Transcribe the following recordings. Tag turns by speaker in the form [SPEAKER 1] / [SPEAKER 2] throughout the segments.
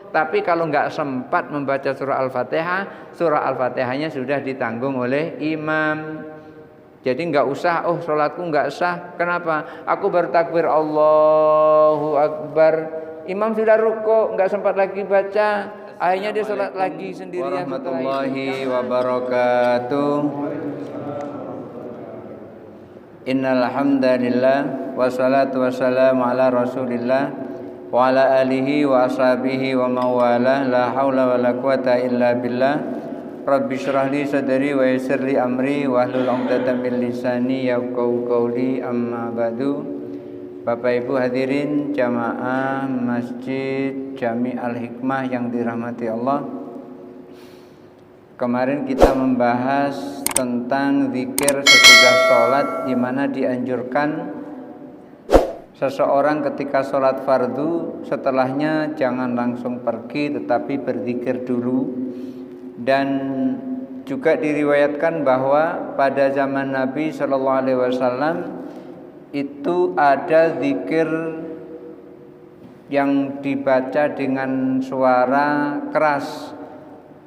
[SPEAKER 1] Tapi kalau nggak sempat membaca surah Al-Fatihah, surah Al-Fatihahnya sudah ditanggung oleh imam. Jadi nggak usah, oh sholatku nggak sah. Kenapa? Aku bertakbir Allahu Akbar, imam sudah ruku, nggak sempat lagi baca. Akhirnya dia sholat lagi sendirian. Warahmatullahi wabarakatuh. Innal hamdalillah wassalatu wassalamu ala Rasulillah wa ala alihi wa ashabihi wa mawala la haula wala quwata illa billah. Rabbi syrah li sadri wa yassir li amri wa hlul 'uqdatam min lisani yafqahu qawli, amma ba'du. Bapak Ibu hadirin jamaah Masjid Jami Al-Hikmah yang dirahmati Allah. Kemarin kita membahas tentang zikir sesudah sholat, di mana dianjurkan seseorang ketika sholat fardu setelahnya jangan langsung pergi tetapi berzikir dulu. Dan juga diriwayatkan bahwa pada zaman Nabi Shallallahu Alaihi Wasallam itu ada zikir yang dibaca dengan suara keras.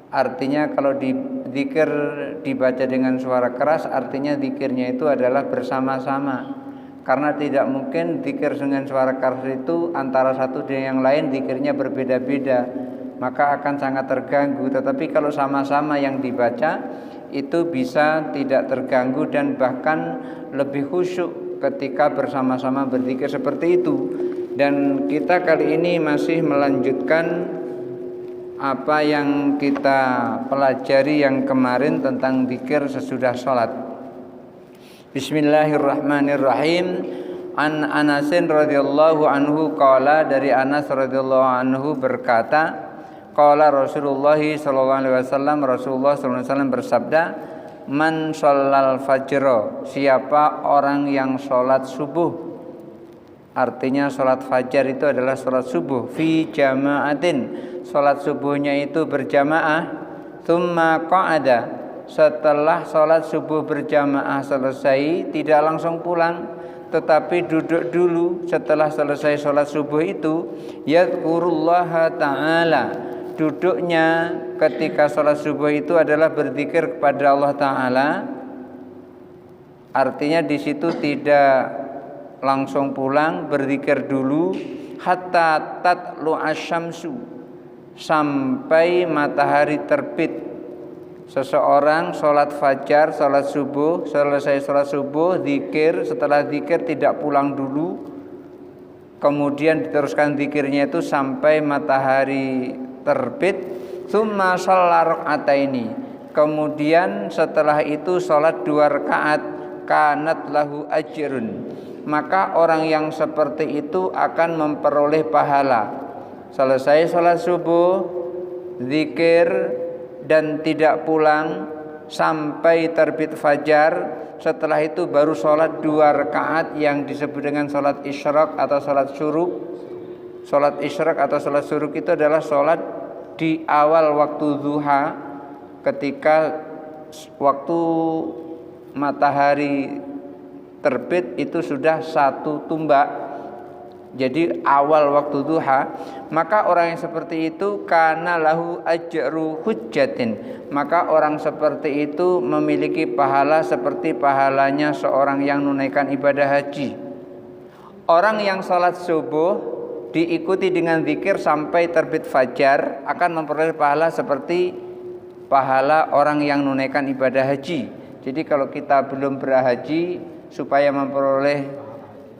[SPEAKER 1] Artinya kalau zikir dibaca dengan suara keras, artinya zikirnya itu adalah bersama-sama. Karena tidak mungkin zikir dengan suara keras itu antara satu dengan yang lain zikirnya berbeda-beda, maka akan sangat terganggu. Tetapi kalau sama-sama yang dibaca itu bisa tidak terganggu dan bahkan lebih khusyuk ketika bersama-sama berzikir seperti itu. Dan kita kali ini masih melanjutkan apa yang kita pelajari yang kemarin tentang zikir sesudah sholat. Bismillahirrahmanirrahim. An Anasin radhiyallahu anhu qala, dari Anas radhiyallahu anhu berkata, qala Rasulullah sallallahu alaihi wasallam, Rasulullah sallallahu alaihi wasallam bersabda, man shallal fajr, siapa orang yang sholat subuh. Artinya sholat fajar itu adalah sholat subuh. Fi jama'atin, sholat subuhnya itu berjamaah. Thumma qa'ada, setelah sholat subuh berjamaah selesai tidak langsung pulang, tetapi duduk dulu setelah selesai sholat subuh itu. Yadhkurullaha ta'ala, duduknya ketika sholat subuh itu adalah berzikir kepada Allah Ta'ala. Artinya di situ tidak langsung pulang, berzikir dulu. Hatta tatlu asyamsu, sampai matahari terbit. Seseorang sholat fajar, sholat subuh, selesai sholat subuh, zikir, setelah zikir tidak pulang dulu, kemudian diteruskan zikirnya itu sampai matahari terbit. Tsumma shalla raka'ataini, kemudian setelah itu sholat 2 rakaat. Kanat lahu ajrun, maka orang yang seperti itu akan memperoleh pahala. Selesai sholat subuh, zikir dan tidak pulang sampai terbit fajar. Setelah itu baru sholat 2 rakaat yang disebut dengan sholat isyraq atau sholat syuruk. Sholat isyraq atau sholat syuruk itu adalah sholat di awal waktu duha, ketika waktu matahari terbit itu sudah 1 tumbak, jadi awal waktu duha. Maka orang yang seperti itu kana lahu ajru hujjatin, maka orang seperti itu memiliki pahala seperti pahalanya seorang yang menunaikan ibadah haji. Orang yang sholat subuh diikuti dengan zikir sampai terbit fajar akan memperoleh pahala seperti pahala orang yang menunaikan ibadah haji. Jadi kalau kita belum berhaji, supaya memperoleh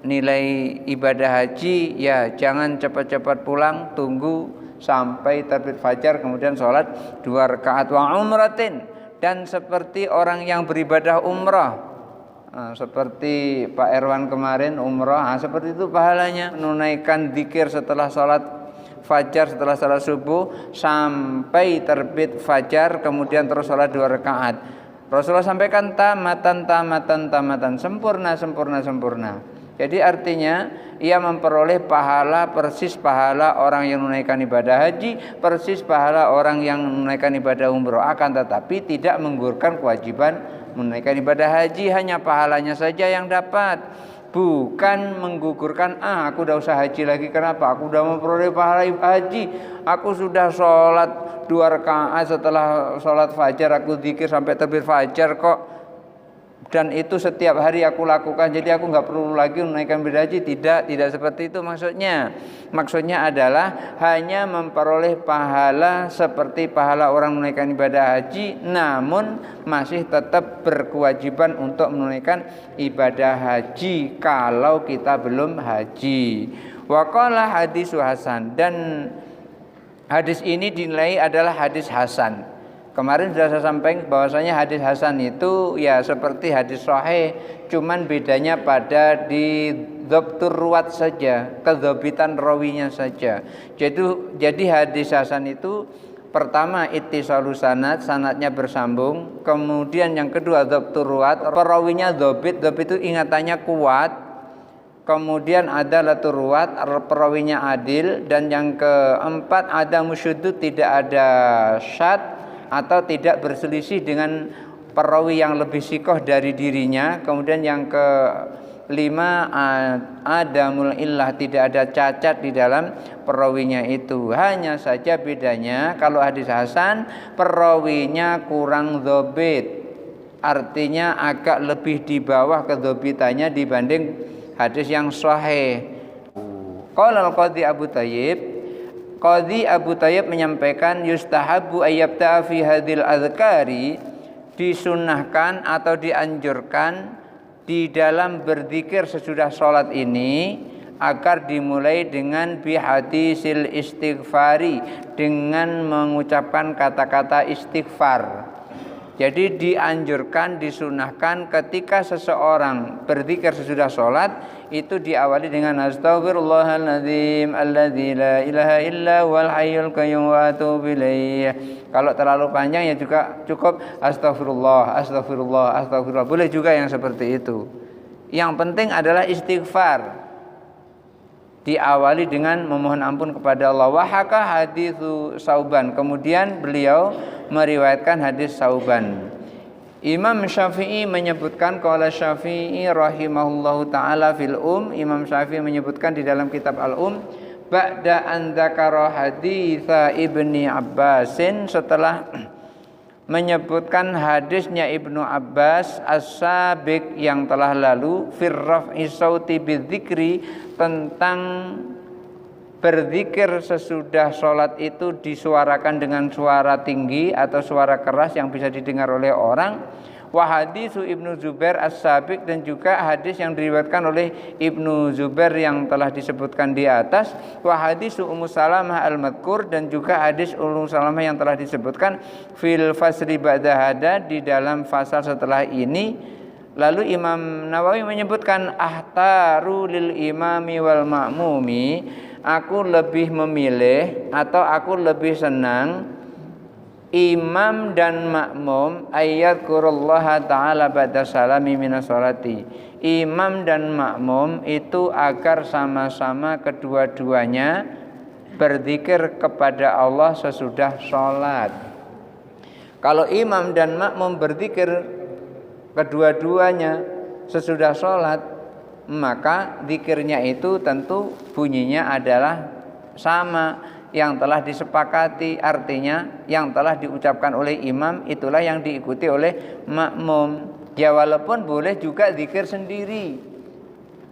[SPEAKER 1] nilai ibadah haji, ya jangan cepat-cepat pulang, tunggu sampai terbit fajar kemudian sholat 2 rakaat. Wa umratin, dan seperti orang yang beribadah umrah, seperti Pak Erwan kemarin umrah, seperti itu pahalanya. Menunaikan zikir setelah sholat fajar, setelah sholat subuh sampai terbit fajar, kemudian terus sholat 2 rakaat. Rasulullah sampaikan tamatan, sempurna. Jadi artinya ia memperoleh pahala persis pahala orang yang menunaikan ibadah haji, persis pahala orang yang menunaikan ibadah umroh. Akan tetapi tidak menggugurkan kewajiban menunaikan ibadah haji, hanya pahalanya saja yang dapat. bukan menggugurkan aku udah usah haji lagi. Kenapa? Aku udah memperoleh pahala haji. Aku sudah sholat 2 rakaat setelah sholat fajar, aku zikir sampai terbit fajar kok. Dan itu setiap hari aku lakukan, jadi aku nggak perlu lagi menaikkan ibadah haji. Tidak seperti itu maksudnya. Maksudnya adalah hanya memperoleh pahala seperti pahala orang menunaikan ibadah haji, namun masih tetap berkewajiban untuk menunaikan ibadah haji kalau kita belum haji. Waqala hadis hasan, dan hadis ini dinilai adalah hadis hasan. Kemarin sudah saya sampaikan bahwasanya hadis hasan itu ya seperti hadis sahih, cuman bedanya pada di dhabtur ruwat saja, kedhabitan rawinya saja. Jadi hadis hasan itu pertama ittisalus sanad, sanadnya bersambung. Kemudian yang kedua dhabtur ruwat, perawinya dhabit itu ingatannya kuat. Kemudian ada latur ruwat, perawinya adil. Dan yang keempat ada musyuddud, tidak ada syad atau tidak berselisih dengan perawi yang lebih sikoh dari dirinya. Kemudian yang kelima adamul illah, tidak ada cacat di dalam perawinya itu. Hanya saja bedanya kalau hadis hasan perawinya kurang dhabit, artinya agak lebih di bawah kedhabitannya dibanding hadis yang sahih. Qala al-Qadhi Abu Thayyib, Qadhi Abu Thayyib menyampaikan yustahabu ayyabta'a fi hadhil adhkari, disunnahkan atau dianjurkan di dalam berzikir sesudah sholat ini agar dimulai dengan bihadisil istighfari, dengan mengucapkan kata-kata istighfar. Jadi dianjurkan, disunahkan ketika seseorang berzikir sesudah sholat itu diawali dengan astaghfirullahaladzim alladzi la ilaha illa wal hayyul qayyum wa atubu ilaih. Kalau terlalu panjang ya juga cukup astagfirullah. Boleh juga yang seperti itu. Yang penting adalah istighfar. Diawali dengan memohon ampun kepada Allah. Wahaka haditsu Sauban. Kemudian beliau meriwayatkan hadis Sauban. Imam Syafi'i menyebutkan, qala Syafi'i rahimahullahu taala fil Imam Syafi'i menyebutkan di dalam kitab Al ba'da an dzakara haditsa Ibni Abbasin, setelah menyebutkan hadisnya Ibnu Abbas as-sabiq yang telah lalu, fir raf'i sauti bidzikri, tentang berzikir sesudah sholat itu disuarakan dengan suara tinggi atau suara keras yang bisa didengar oleh orang. Wa hadisu Ibnu Zubair as-sabiq, dan juga hadis yang diriwayatkan oleh Ibnu Zubair yang telah disebutkan di atas. Wa hadisu Ummu Salamah al-madhkur, dan juga hadis Ummu Salamah yang telah disebutkan fil fasli ba'da hada, di dalam fasal setelah ini. Lalu Imam Nawawi menyebutkan ahtaru lil imami wal ma'mumi, aku lebih memilih atau aku lebih senang imam dan makmum ayadkurullaha ta'ala ba'da salami minas sholati. Imam dan makmum itu agar sama-sama kedua-duanya berzikir kepada Allah sesudah sholat. Kalau imam dan makmum berzikir kedua-duanya sesudah sholat, maka zikirnya itu tentu bunyinya adalah sama yang telah disepakati, artinya yang telah diucapkan oleh imam itulah yang diikuti oleh makmum. Ya walaupun boleh juga zikir sendiri,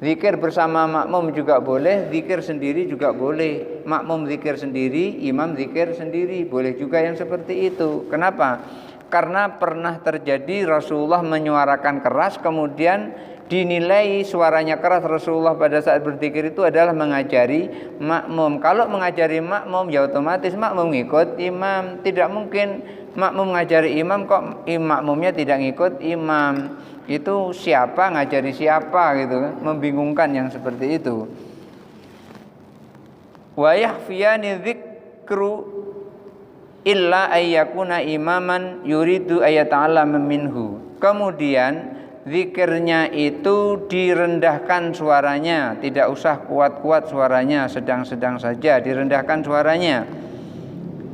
[SPEAKER 1] zikir bersama makmum juga boleh, zikir sendiri juga boleh. Makmum zikir sendiri, imam zikir sendiri, boleh juga yang seperti itu. Kenapa? Karena pernah terjadi Rasulullah menyuarakan keras, kemudian dinilai suaranya keras Rasulullah pada saat berzikir itu adalah mengajari makmum. Kalau mengajari makmum ya otomatis makmum ngikut imam. Tidak mungkin makmum ngajari imam kok makmumnya tidak ngikut imam. Itu siapa ngajari siapa gitu kan? Membingungkan yang seperti itu. Wa yahfiyani dzikru illa ayyakuna imaman yuridu ayata'allama minhu. Kemudian zikirnya itu direndahkan suaranya, tidak usah kuat-kuat suaranya, sedang-sedang saja direndahkan suaranya.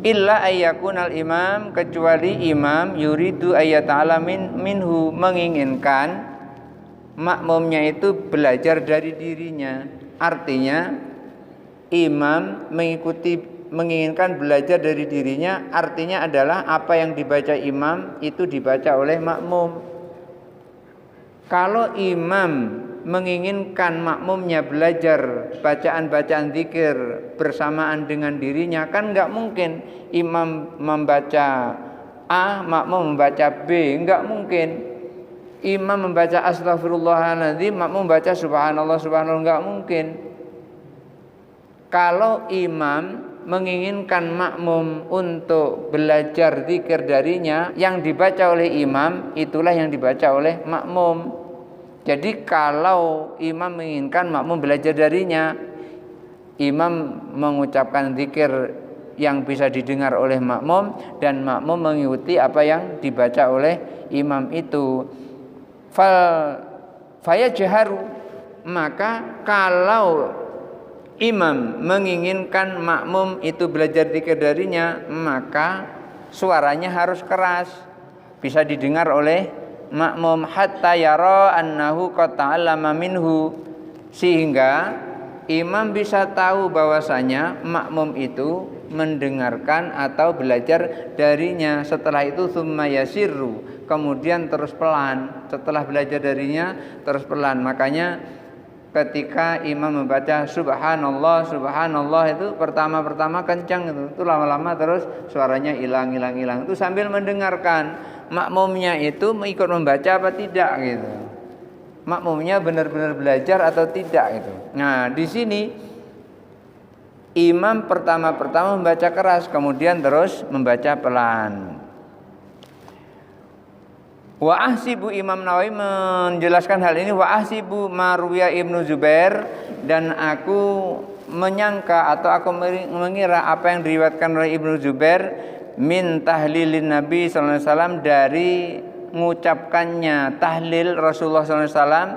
[SPEAKER 1] Illa ayyakunal imam, kecuali imam yuridu ayata'allama minhu, menginginkan makmumnya itu belajar dari dirinya. Artinya imam menginginkan belajar dari dirinya, artinya adalah apa yang dibaca imam itu dibaca oleh makmum. Kalau imam menginginkan makmumnya belajar bacaan-bacaan zikir bersamaan dengan dirinya, kan nggak mungkin imam membaca A, makmum membaca B, nggak mungkin. Imam membaca astagfirullahaladzim, makmum membaca subhanallah subhanallah, nggak mungkin. Kalau imam menginginkan makmum untuk belajar zikir darinya, yang dibaca oleh imam itulah yang dibaca oleh makmum. Jadi kalau imam menginginkan makmum belajar darinya, imam mengucapkan zikir yang bisa didengar oleh makmum dan makmum mengikuti apa yang dibaca oleh imam itu. Fayajharu, maka kalau imam menginginkan makmum itu belajar zikir darinya, maka suaranya harus keras, bisa didengar oleh makmum, hatta yara annahu qad ta'allama minhu, sehingga imam bisa tahu bahwasanya makmum itu mendengarkan atau belajar darinya. Setelah itu tsumma yasirru, kemudian terus pelan. Setelah belajar darinya terus pelan. Makanya ketika imam membaca subhanallah subhanallah itu pertama-pertama kencang itu lama-lama terus suaranya hilang. Itu sambil mendengarkan makmumnya itu ikut membaca apa tidak gitu. Makmumnya benar-benar belajar atau tidak gitu. Nah, di sini imam pertama-pertama membaca keras, kemudian terus membaca pelan. Wa ahsibu, Imam Nawawi menjelaskan hal ini, wa ahsibu marwiya Ibnu Zubair, dan aku menyangka atau aku mengira apa yang diriwayatkan oleh Ibnu Zubair min tahlilin Nabi sallallahu alaihi wasallam, dari mengucapkannya tahlil Rasulullah sallallahu alaihi wasallam.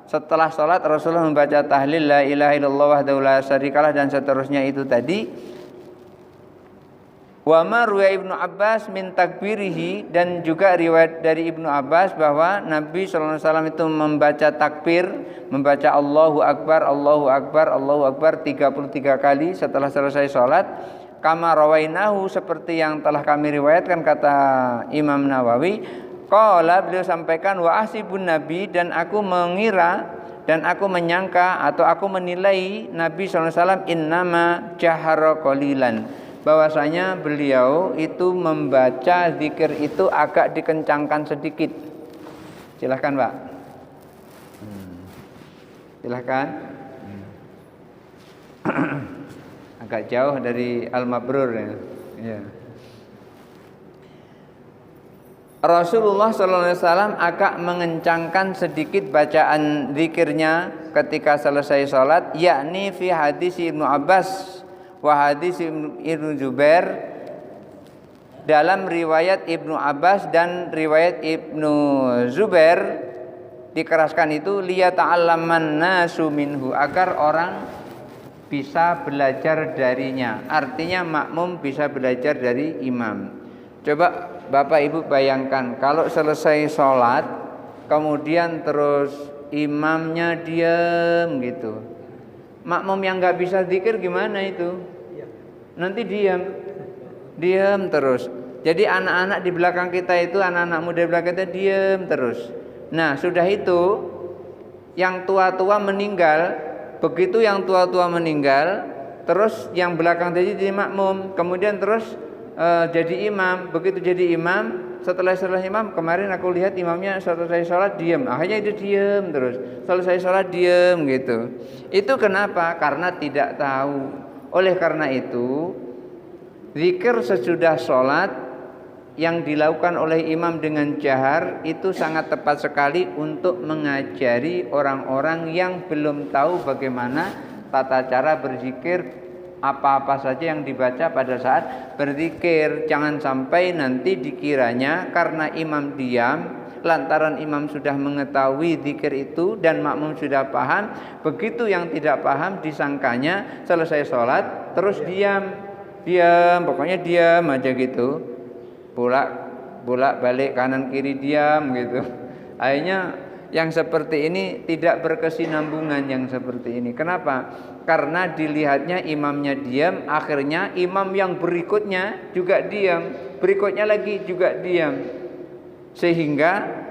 [SPEAKER 1] Setelah sholat Rasulullah membaca tahlil la ilaha illallah wahdahu la syarikalah dan seterusnya itu tadi. Wa ma ruya Ibnu Abbas min takbirihi, dan juga riwayat dari Ibnu Abbas bahwa Nabi sallallahu alaihi wasallam itu membaca takbir, membaca Allahu Akbar Allahu Akbar Allahu Akbar 33 kali setelah selesai sholat. Kama rawainahu, seperti yang telah kami riwayatkan, kata Imam Nawawi. Qala, beliau sampaikan, wa ahsibun Nabi, dan aku mengira dan aku menyangka atau aku menilai Nabi sallallahu alaihi wasallam innama jahara qalilan, bahwasanya beliau itu membaca zikir itu agak dikencangkan sedikit. Silahkan Pak. Silahkan. Agak jauh dari Al-Mabrur ya. Ya. Rasulullah sallallahu alaihi wasallam agak mengencangkan sedikit bacaan zikirnya ketika selesai salat, yakni fi hadis Ibnu Abbas wa hadis Ibnu Zubair, dalam riwayat Ibnu Abbas dan riwayat Ibnu Zubair dikeraskan itu liyata'allaman nasu minhu, agar orang bisa belajar darinya. Artinya makmum bisa belajar dari imam. Coba Bapak Ibu bayangkan kalau selesai sholat kemudian terus imamnya diam gitu. Makmum yang nggak bisa zikir gimana itu? Nanti diam terus. Jadi anak-anak di belakang kita itu, anak-anak muda di belakang kita diam terus. Nah sudah itu yang tua-tua meninggal. Begitu yang tua-tua meninggal, terus yang belakang tadi jadi makmum, kemudian terus jadi imam. Begitu jadi imam, setelah imam, kemarin aku lihat imamnya selesai sholat diam, akhirnya itu diam terus, selesai sholat diam gitu. Itu kenapa? Karena tidak tahu. Oleh karena itu, zikir sesudah sholat yang dilakukan oleh imam dengan jahar itu sangat tepat sekali untuk mengajari orang-orang yang belum tahu bagaimana tata cara berzikir, apa-apa saja yang dibaca pada saat berzikir. Jangan sampai nanti dikiranya karena imam diam, lantaran imam sudah mengetahui zikir itu dan makmum sudah paham, begitu yang tidak paham disangkanya selesai sholat terus diam, pokoknya diam aja gitu. Bolak balik kanan kiri diam gitu. Akhirnya Yang seperti ini tidak berkesinambungan yang seperti ini. Kenapa? Karena dilihatnya imamnya diam, akhirnya imam yang berikutnya juga diam, berikutnya lagi juga diam. Sehingga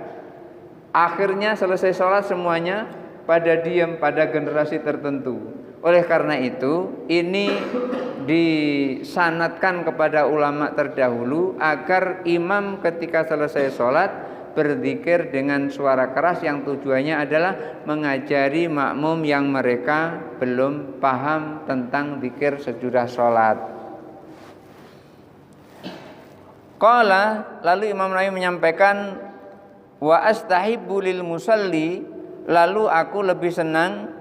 [SPEAKER 1] akhirnya selesai sholat semuanya pada diam pada generasi tertentu. Oleh karena itu, ini disanadkan kepada ulama terdahulu agar imam ketika selesai sholat berzikir dengan suara keras yang tujuannya adalah mengajari makmum yang mereka belum paham tentang zikir sesudah sholat. Qala, lalu Imam Nawawi menyampaikan, wa astahibbu lil musalli, lalu aku lebih senang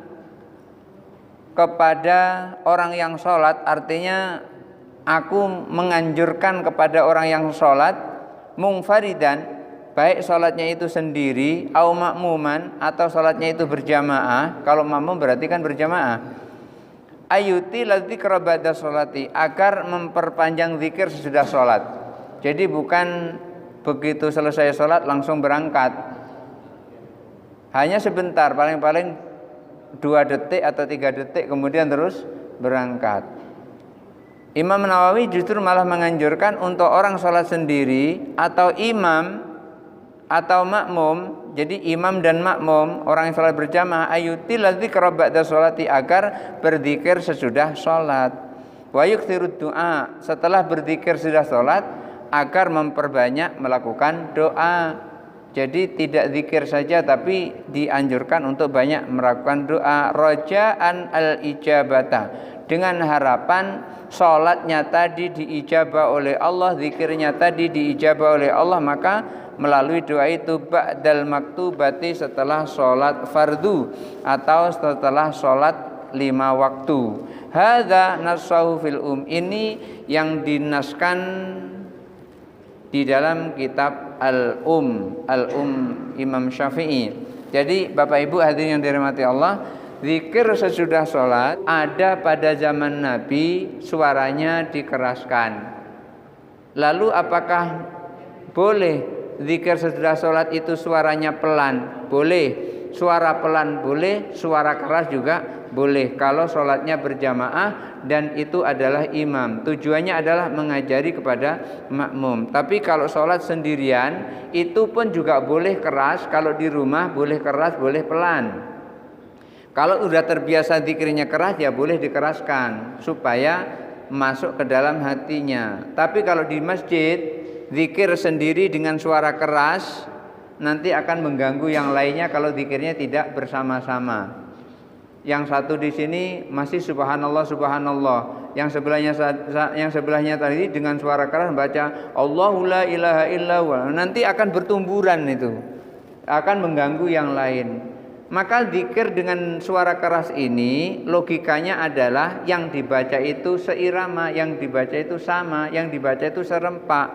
[SPEAKER 1] kepada orang yang sholat, artinya aku menganjurkan kepada orang yang sholat munfaridan, baik sholatnya itu sendiri, au makmuman, atau sholatnya itu berjamaah. Kalau makmum berarti kan berjamaah. Ayuti ladzikra ba'da sholati, agar memperpanjang zikir sesudah sholat. Jadi bukan begitu selesai sholat langsung berangkat, hanya sebentar, paling-paling 2 detik atau 3 detik kemudian terus berangkat. Imam Nawawi justru malah menganjurkan untuk orang sholat sendiri atau imam atau makmum, jadi imam dan makmum, orang yang sholat berjamaah, ayuti ladzikra ba'da sholati, agar berzikir sesudah sholat. Wa yukthirud du'a, setelah berzikir sudah sholat, agar memperbanyak melakukan doa. Jadi tidak zikir saja, tapi dianjurkan untuk banyak melakukan doa. Roja'an al-ijabata, dengan harapan sholatnya tadi diijabah oleh Allah, zikirnya tadi diijabah oleh Allah, maka melalui doa itu ba'dal maktubati, setelah sholat fardu atau setelah sholat 5 waktu. Hadza nasahu fil ini yang dinaskan di dalam kitab Al-Um Imam Syafi'i. Jadi Bapak Ibu hadirin yang dirahmati Allah, zikir sesudah sholat ada pada zaman Nabi, suaranya dikeraskan. Lalu apakah boleh zikir sesudah sholat itu suaranya pelan? Boleh. Suara pelan boleh, suara keras juga boleh kalau sholatnya berjamaah dan itu adalah imam. Tujuannya adalah mengajari kepada makmum. Tapi kalau sholat sendirian itu pun juga boleh keras. Kalau di rumah boleh keras, boleh pelan. Kalau sudah terbiasa zikirnya keras, ya boleh dikeraskan supaya masuk ke dalam hatinya. Tapi kalau di masjid zikir sendiri dengan suara keras nanti akan mengganggu yang lainnya kalau zikirnya tidak bersama-sama. Yang satu di sini masih subhanallah subhanallah, yang sebelahnya tadi dengan suara keras baca Allahu la ilaha illallah, nanti akan bertumburan, itu akan mengganggu yang lain. Maka zikir dengan suara keras ini logikanya adalah yang dibaca itu seirama, yang dibaca itu sama, yang dibaca itu serempak.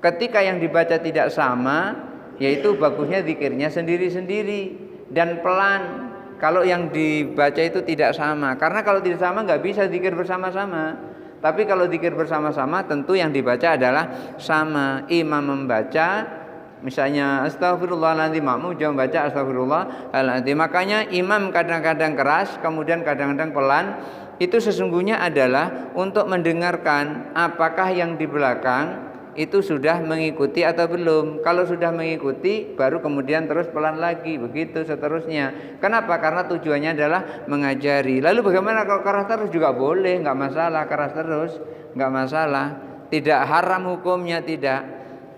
[SPEAKER 1] Ketika yang dibaca tidak sama, yaitu bagusnya zikirnya sendiri-sendiri dan pelan. Kalau yang dibaca itu tidak sama, karena kalau tidak sama nggak bisa zikir bersama-sama. Tapi kalau zikir bersama-sama tentu yang dibaca adalah sama. Imam membaca, misalnya astagfirullahaladzim, makmum juga membaca astagfirullahaladzim. Makanya imam kadang-kadang keras, kemudian kadang-kadang pelan. Itu sesungguhnya adalah untuk mendengarkan apakah yang di belakang itu sudah mengikuti atau belum. Kalau sudah mengikuti baru kemudian terus pelan lagi, begitu seterusnya. Kenapa? Karena tujuannya adalah mengajari. Lalu bagaimana kalau keras terus? Juga boleh, nggak masalah. Keras terus nggak masalah, tidak haram hukumnya, tidak.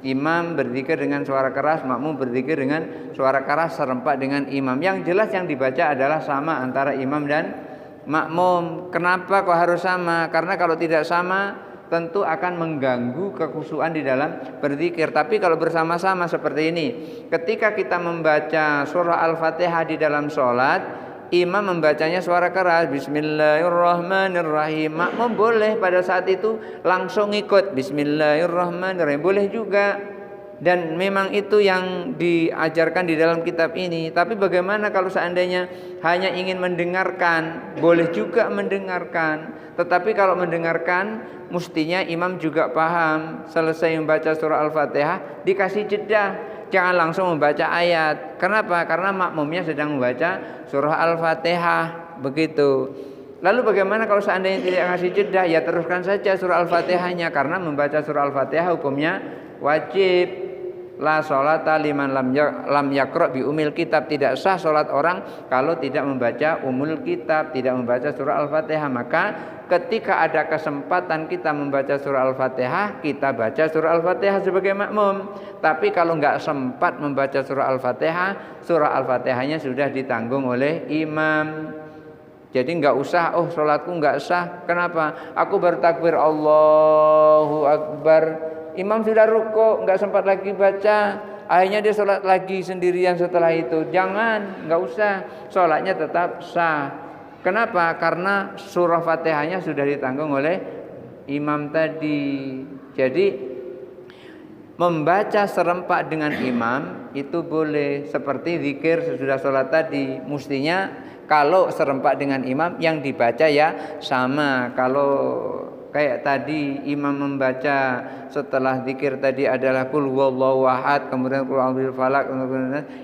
[SPEAKER 1] Imam berzikir dengan suara keras, makmum berzikir dengan suara keras serempak dengan imam. Yang jelas yang dibaca adalah sama antara imam dan makmum. Kenapa kok harus sama? Karena kalau tidak sama tentu akan mengganggu kekhusyuan di dalam berzikir. Tapi kalau bersama-sama seperti ini, ketika kita membaca surah Al-Fatihah di dalam sholat, imam membacanya suara keras, Bismillahirrahmanirrahim, makmum boleh pada saat itu langsung ikut Bismillahirrahmanirrahim, boleh juga. Dan memang itu yang diajarkan di dalam kitab ini. Tapi bagaimana kalau seandainya hanya ingin mendengarkan? Boleh juga mendengarkan. Tetapi kalau mendengarkan, mestinya imam juga paham. Selesai membaca surah Al-Fatihah, dikasih jeda. jangan langsung membaca ayat. Kenapa? Karena makmumnya sedang membaca surah Al-Fatihah, begitu. Lalu bagaimana kalau seandainya tidak ngasih jeda? Ya teruskan saja surah Al-Fatihahnya, karena membaca surah Al-Fatihah hukumnya wajib. La sholata liman lam yakra bi umil kitab. Tidak sah sholat orang kalau tidak membaca umul kitab, tidak membaca surah Al-Fatihah. Maka ketika ada kesempatan kita membaca surah Al-Fatihah, kita baca surah Al-Fatihah sebagai makmum. Tapi kalau nggak sempat membaca surah Al-Fatihah, surah Al-Fatihahnya sudah ditanggung oleh imam. Jadi nggak usah, oh sholatku nggak sah. Kenapa? Aku bertakbir Allahu Akbar, imam sudah ruku, nggak sempat lagi baca, akhirnya dia sholat lagi sendirian setelah itu. Jangan, nggak usah, sholatnya tetap sah. Kenapa? Karena surah Fatihahnya sudah ditanggung oleh imam tadi. Jadi membaca serempak dengan imam itu boleh, seperti zikir sesudah sholat tadi. Mestinya kalau serempak dengan imam yang dibaca ya sama. Kalau kayak tadi imam membaca setelah zikir tadi adalah kul huwallahu ahad, kemudian kul a'udzu falaq,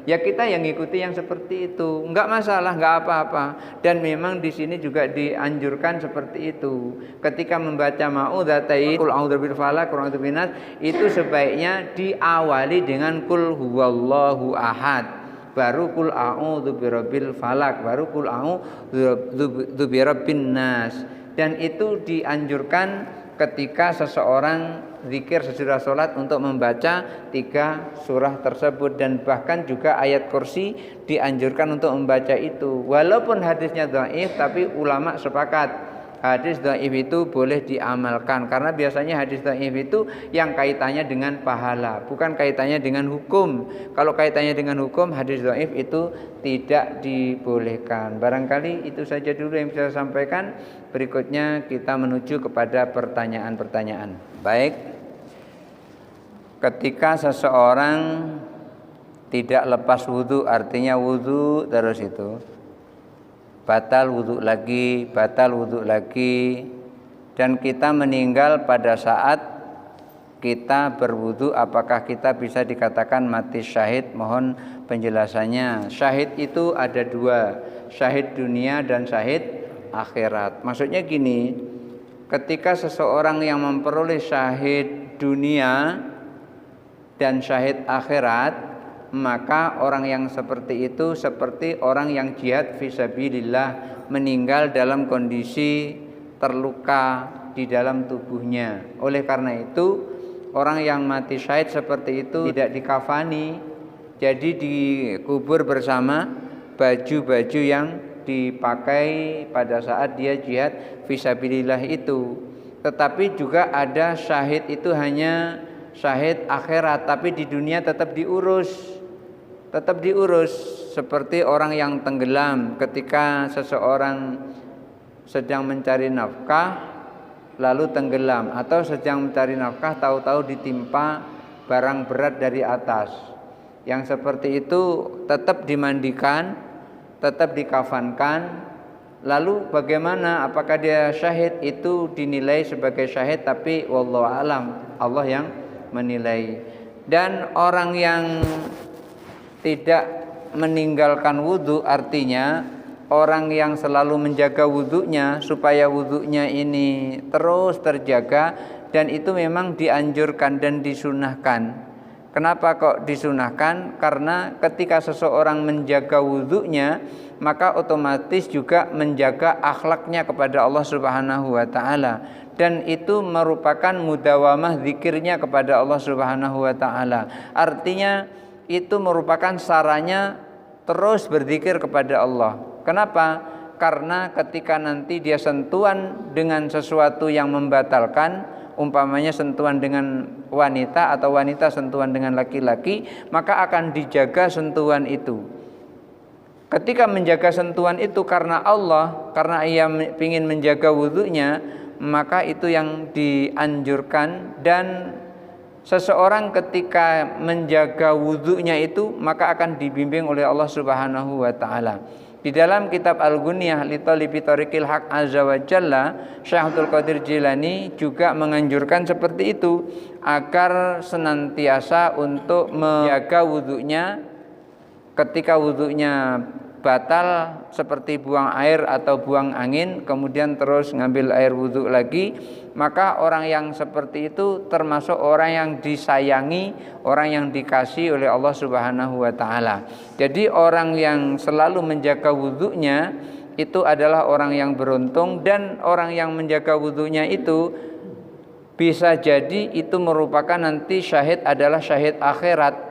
[SPEAKER 1] ya kita yang ngikuti yang seperti itu, enggak masalah, enggak apa-apa. Dan memang di sini juga dianjurkan seperti itu. Ketika membaca ma'udzatain, kul a'udzu falaq, kul a'udzu binas, itu sebaiknya diawali dengan kul huwallahu ahad, baru kul a'udzu birabbil falaq, baru kul a'udzu birabbin nas. Dan itu dianjurkan ketika seseorang zikir sesudah sholat untuk membaca 3 surah tersebut. Dan bahkan juga ayat kursi dianjurkan untuk membaca itu. Walaupun hadisnya dhaif, tapi ulama sepakat hadis dhaif itu boleh diamalkan. Karena biasanya hadis dhaif itu yang kaitannya dengan pahala, bukan kaitannya dengan hukum. Kalau kaitannya dengan hukum, hadis dhaif itu tidak dibolehkan. Barangkali itu saja dulu yang bisa saya sampaikan. Berikutnya kita menuju kepada pertanyaan-pertanyaan. Baik, ketika seseorang tidak lepas wudhu, artinya wudhu terus itu batal wudhu lagi, dan kita meninggal pada saat kita berwudhu, apakah kita bisa dikatakan mati syahid? Mohon penjelasannya. Syahid itu ada 2, syahid dunia dan syahid akhirat. Maksudnya gini, ketika seseorang yang memperoleh syahid dunia dan syahid akhirat, maka orang yang seperti itu seperti orang yang jihad fisabilillah, meninggal dalam kondisi terluka di dalam tubuhnya. Oleh karena itu, orang yang mati syahid seperti itu tidak dikafani, jadi dikubur bersama baju-baju yang dipakai pada saat dia jihad fisabilillah itu. Tetapi juga ada syahid itu hanya syahid akhirat, tapi di dunia tetap diurus, seperti orang yang tenggelam. Ketika seseorang sedang mencari nafkah lalu tenggelam, atau sedang mencari nafkah tahu-tahu ditimpa barang berat dari atas, yang seperti itu tetap dimandikan, tetap dikafankan. Lalu bagaimana, apakah dia syahid? Itu dinilai sebagai syahid, tapi wallahu alam, Allah yang menilai. Dan orang yang tidak meninggalkan wudhu, artinya orang yang selalu menjaga wudhunya supaya wudhunya ini terus terjaga, dan itu memang dianjurkan dan disunahkan. Kenapa kok disunahkan? Karena ketika seseorang menjaga wudhunya, maka otomatis juga menjaga akhlaknya kepada Allah Subhanahu wa taala, dan itu merupakan mudawamah zikirnya kepada Allah Subhanahu wa taala. Artinya itu merupakan saranya terus berzikir kepada Allah. Kenapa? Karena ketika nanti dia sentuhan dengan sesuatu yang membatalkan, umpamanya sentuhan dengan wanita atau wanita sentuhan dengan laki-laki, maka akan dijaga sentuhan itu. Ketika menjaga sentuhan itu karena Allah, karena ia ingin menjaga wudhunya, maka itu yang dianjurkan. Dan seseorang ketika menjaga wudhunya itu, maka akan dibimbing oleh Allah Subhanahu wa ta'ala. Di dalam kitab Al-Ghunyah li Talibi Thariqil Haq Azza wa Jalla, Syekh Abdul Qadir Jilani juga menganjurkan seperti itu, agar senantiasa untuk menjaga wudunya. Ketika wudunya batal seperti buang air atau buang angin, kemudian terus ngambil air wudu lagi, maka orang yang seperti itu termasuk orang yang disayangi, orang yang dikasih oleh Allah Subhanahu wa taala. Jadi orang yang selalu menjaga wudunya itu adalah orang yang beruntung, dan orang yang menjaga wudunya itu bisa jadi itu merupakan nanti syahid, adalah syahid akhirat,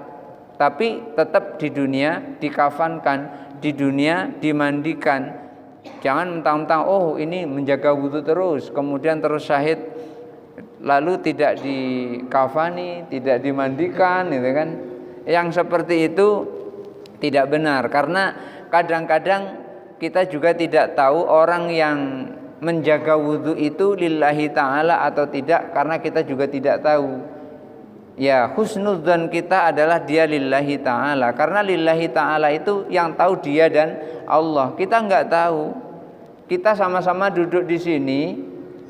[SPEAKER 1] tapi tetap di dunia dikafankan, di dunia dimandikan. Jangan mentang-mentang oh ini menjaga wudu terus, kemudian terus syahid, lalu tidak dikafani, tidak dimandikan, gitu kan. Yang seperti itu tidak benar, karena kadang-kadang kita juga tidak tahu orang yang menjaga wudu itu lillahi ta'ala atau tidak, karena kita juga tidak tahu. Ya, husnudzan kita adalah dia lillahi ta'ala, karena lillahi ta'ala itu yang tahu dia dan Allah. Kita enggak tahu. Kita sama-sama duduk di sini,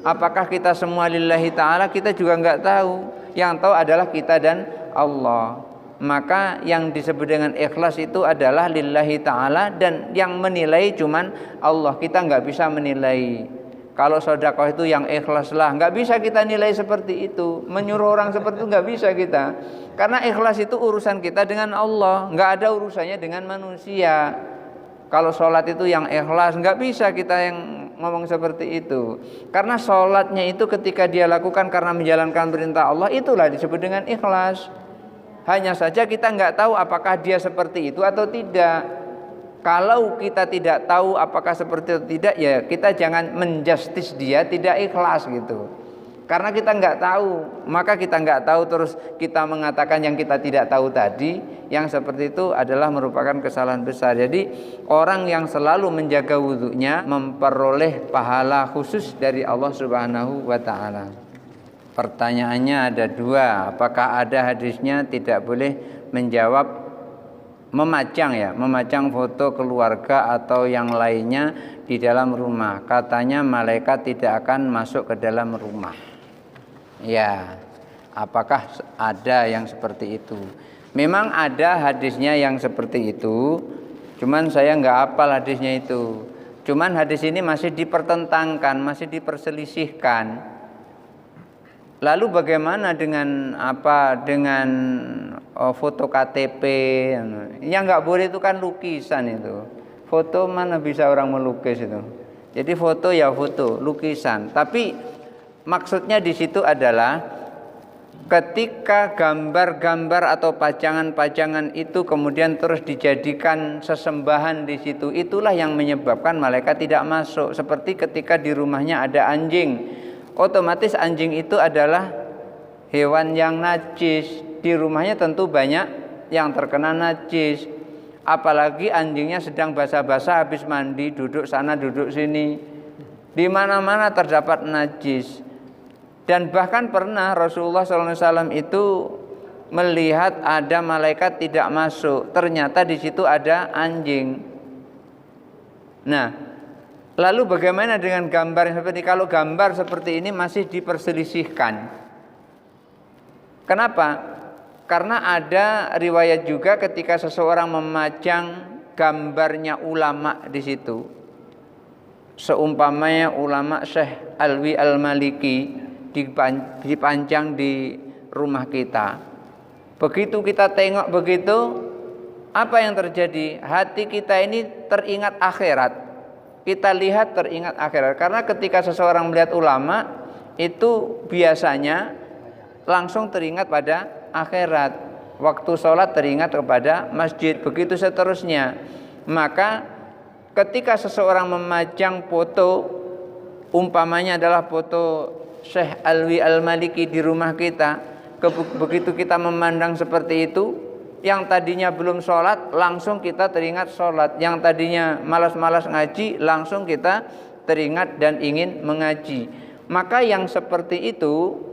[SPEAKER 1] apakah kita semua lillahi ta'ala, kita juga enggak tahu. Yang tahu adalah kita dan Allah. Maka yang disebut dengan ikhlas itu adalah lillahi ta'ala, dan yang menilai cuman Allah. Kita enggak bisa menilai. Kalau sedekah itu yang ikhlas lah, nggak bisa kita nilai seperti itu. Menyuruh orang seperti itu nggak bisa kita, karena ikhlas itu urusan kita dengan Allah, nggak ada urusannya dengan manusia. Kalau sholat itu yang ikhlas, nggak bisa kita yang ngomong seperti itu, karena sholatnya itu ketika dia lakukan karena menjalankan perintah Allah, itulah disebut dengan ikhlas. Hanya saja kita nggak tahu apakah dia seperti itu atau tidak. Kalau kita tidak tahu apakah seperti itu tidak, ya kita jangan menjustis dia tidak ikhlas gitu. Karena kita nggak tahu, maka kita nggak tahu terus kita mengatakan yang kita tidak tahu tadi, yang seperti itu adalah merupakan kesalahan besar. Jadi orang yang selalu menjaga wudunya memperoleh pahala khusus dari Allah Subhanahu wa taala. Pertanyaannya ada dua, apakah ada hadisnya tidak boleh menjawab memajang foto keluarga atau yang lainnya di dalam rumah. Katanya malaikat tidak akan masuk ke dalam rumah. Ya, apakah ada yang seperti itu? Memang ada hadisnya yang seperti itu, cuman saya nggak hafal hadisnya itu. Cuman hadis ini masih dipertentangkan, masih diperselisihkan. Lalu bagaimana dengan foto KTP? Yang nggak boleh itu kan lukisan itu. Foto mana bisa orang melukis itu? Jadi foto ya foto, lukisan. Tapi maksudnya di situ adalah ketika gambar-gambar atau pajangan-pajangan itu kemudian terus dijadikan sesembahan di situ, itulah yang menyebabkan malaikat tidak masuk. Seperti ketika di rumahnya ada anjing, otomatis anjing itu adalah hewan yang najis. Di rumahnya tentu banyak yang terkena najis. Apalagi anjingnya sedang basah-basah habis mandi, duduk sana duduk sini, di mana-mana terdapat najis. Dan bahkan pernah Rasulullah SAW itu melihat ada malaikat tidak masuk, ternyata di situ ada anjing. Nah, lalu bagaimana dengan gambar yang seperti ini? Kalau gambar seperti ini masih diperselisihkan. Kenapa? Karena ada riwayat juga ketika seseorang memajang gambarnya ulama di situ. Seumpamanya ulama Syekh Alwi Al-Maliki dipajang di rumah kita. Begitu kita tengok begitu, apa yang terjadi? Hati kita ini teringat akhirat. Kita lihat teringat akhirat. Karena ketika seseorang melihat ulama, itu biasanya langsung teringat pada akhirat. Waktu sholat teringat kepada masjid, begitu seterusnya. Maka ketika seseorang memajang foto, umpamanya adalah foto Syekh Alwi Al-Maliki di rumah kita, begitu kita memandang seperti itu, yang tadinya belum sholat langsung kita teringat sholat, yang tadinya malas-malas ngaji langsung kita teringat dan ingin mengaji. Maka yang seperti itu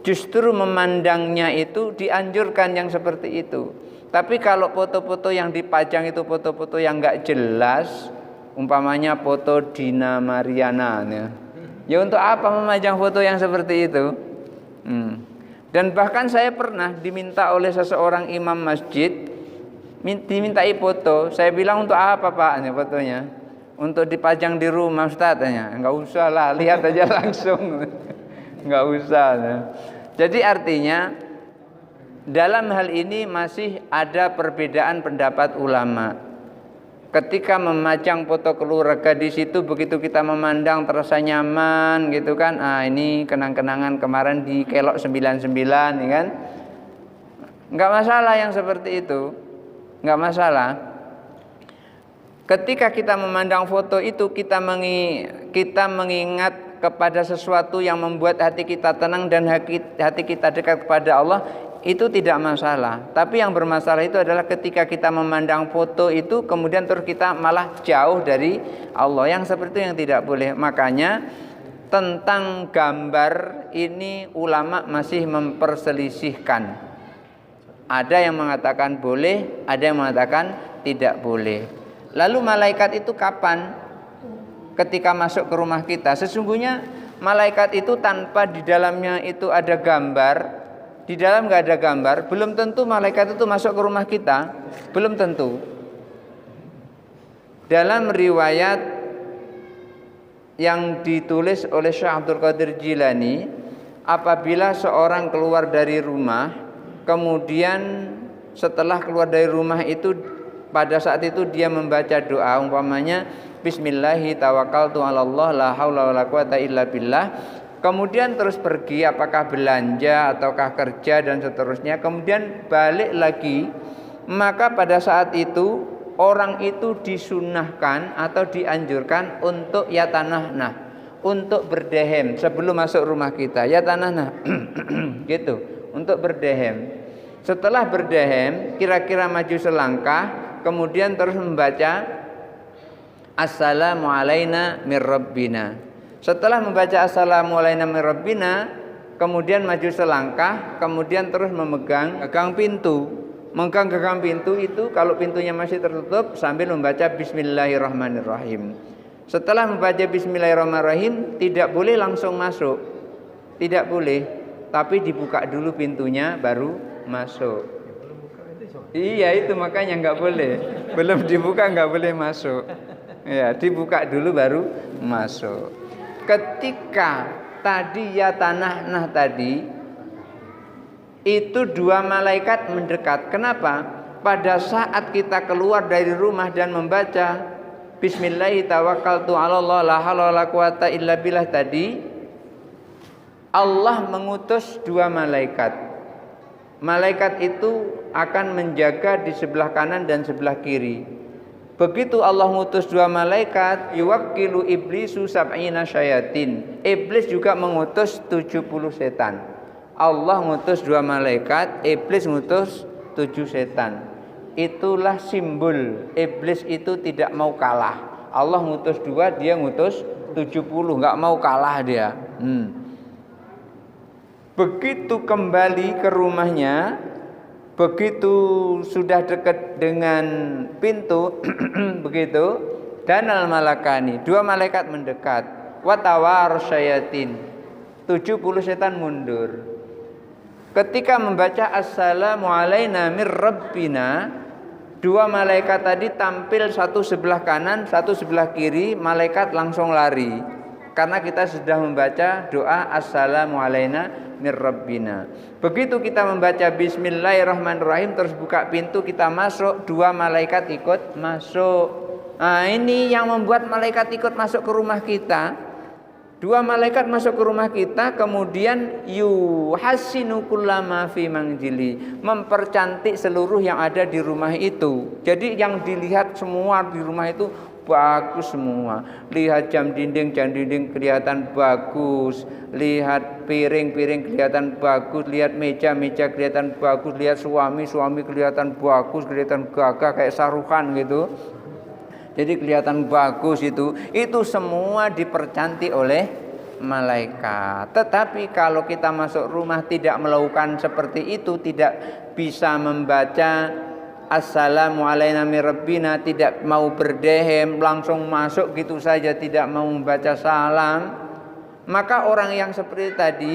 [SPEAKER 1] justru memandangnya itu dianjurkan yang seperti itu. Tapi kalau foto-foto yang dipajang itu foto-foto yang enggak jelas, Umpamanya foto Dina Mariana ya untuk apa memajang foto yang seperti itu? Dan bahkan saya pernah diminta oleh seseorang imam masjid, dimintai foto. Saya bilang untuk apa Pak fotonya? Untuk dipajang di rumah Ustaz. Enggak usah lah, lihat aja langsung. Enggak usah. Jadi artinya dalam hal ini masih ada perbedaan pendapat ulama. Ketika memajang foto keluarga di situ, begitu kita memandang terasa nyaman gitu kan. Ini kenang-kenangan kemarin di Kelok 99 ya kan. Enggak masalah yang seperti itu. Enggak masalah. Ketika kita memandang foto itu, kita mengingat kepada sesuatu yang membuat hati kita tenang dan hati kita dekat kepada Allah, itu tidak masalah. Tapi yang bermasalah itu adalah ketika kita memandang foto itu kemudian terus kita malah jauh dari Allah. Yang seperti itu yang tidak boleh. Makanya tentang gambar ini ulama masih memperselisihkan. Ada yang mengatakan boleh, ada yang mengatakan tidak boleh. Lalu malaikat itu kapan? Ketika masuk ke rumah kita. Sesungguhnya malaikat itu tanpa di dalamnya itu ada gambar, di dalam nggak ada gambar, belum tentu malaikat itu masuk ke rumah kita, belum tentu. Dalam riwayat yang ditulis oleh Syekh Abdul Qadir Jilani, apabila seorang keluar dari rumah, kemudian setelah keluar dari rumah itu, pada saat itu dia membaca doa, umpamanya Bismillahi tawakkaltu 'alallah la haula wala quwata illa billah. Kemudian terus pergi, apakah belanja ataukah kerja dan seterusnya, kemudian balik lagi, maka pada saat itu orang itu disunahkan atau dianjurkan untuk yatanahna, untuk berdehem sebelum masuk rumah kita. Yatanahna gitu, untuk berdehem. Setelah berdehem kira-kira maju selangkah, kemudian terus membaca Assalamu alaina mir rabbina. Setelah membaca Assalamu alaina mir rabbina, kemudian maju selangkah, kemudian terus memegang gagang pintu. Memegang gagang pintu itu kalau pintunya masih tertutup sambil membaca Bismillahirrahmanirrahim. Setelah membaca Bismillahirrahmanirrahim, tidak boleh langsung masuk. Tidak boleh, tapi dibuka dulu pintunya baru masuk. Iya, itu makanya nggak boleh. Belum dibuka nggak boleh masuk. Ya, dibuka dulu baru masuk. Ketika tadi ya tanah tadi itu dua malaikat mendekat. Kenapa? Pada saat kita keluar dari rumah dan membaca Bismillahi tawakkaltu 'alallah la haula wala quwata illa billah tadi, Allah mengutus dua malaikat. Malaikat itu akan menjaga di sebelah kanan dan sebelah kiri. Begitu Allah mengutus dua malaikat, yuwakkilu iblisu sab'ina syayatin. Iblis juga mengutus 70 setan. Allah mengutus dua malaikat, iblis mengutus 7 setan. Itulah simbol iblis itu tidak mau kalah. Allah mengutus dua, dia mengutus 70, enggak mau kalah dia. Begitu kembali ke rumahnya, begitu sudah dekat dengan pintu begitu, danal malakani, dua malaikat mendekat, watawar syayatin, 70 setan mundur. Ketika membaca Assalamu alaina mir rabbina, dua malaikat tadi tampil, satu sebelah kanan, satu sebelah kiri. Malaikat langsung lari karena kita sudah membaca doa Assalamu alaina mir rabbina. Begitu kita membaca Bismillahirrahmanirrahim, terus buka pintu, kita masuk, dua malaikat ikut masuk. Nah, ini yang membuat malaikat ikut masuk ke rumah kita. Dua malaikat masuk ke rumah kita, kemudian yuhassinu kullama fi manzili, mempercantik seluruh yang ada di rumah itu. Jadi yang dilihat semua di rumah itu bagus semua. Lihat jam dinding kelihatan bagus, lihat piring kelihatan bagus, lihat meja kelihatan bagus, lihat suami kelihatan bagus, kelihatan gagah kayak sarukan gitu. Jadi kelihatan bagus itu semua dipercantik oleh malaikat. Tetapi kalau kita masuk rumah tidak melakukan seperti itu, tidak bisa membaca assalamu alaina min rabbina, tidak mau berdehem, langsung masuk gitu saja, tidak mau membaca salam, maka orang yang seperti tadi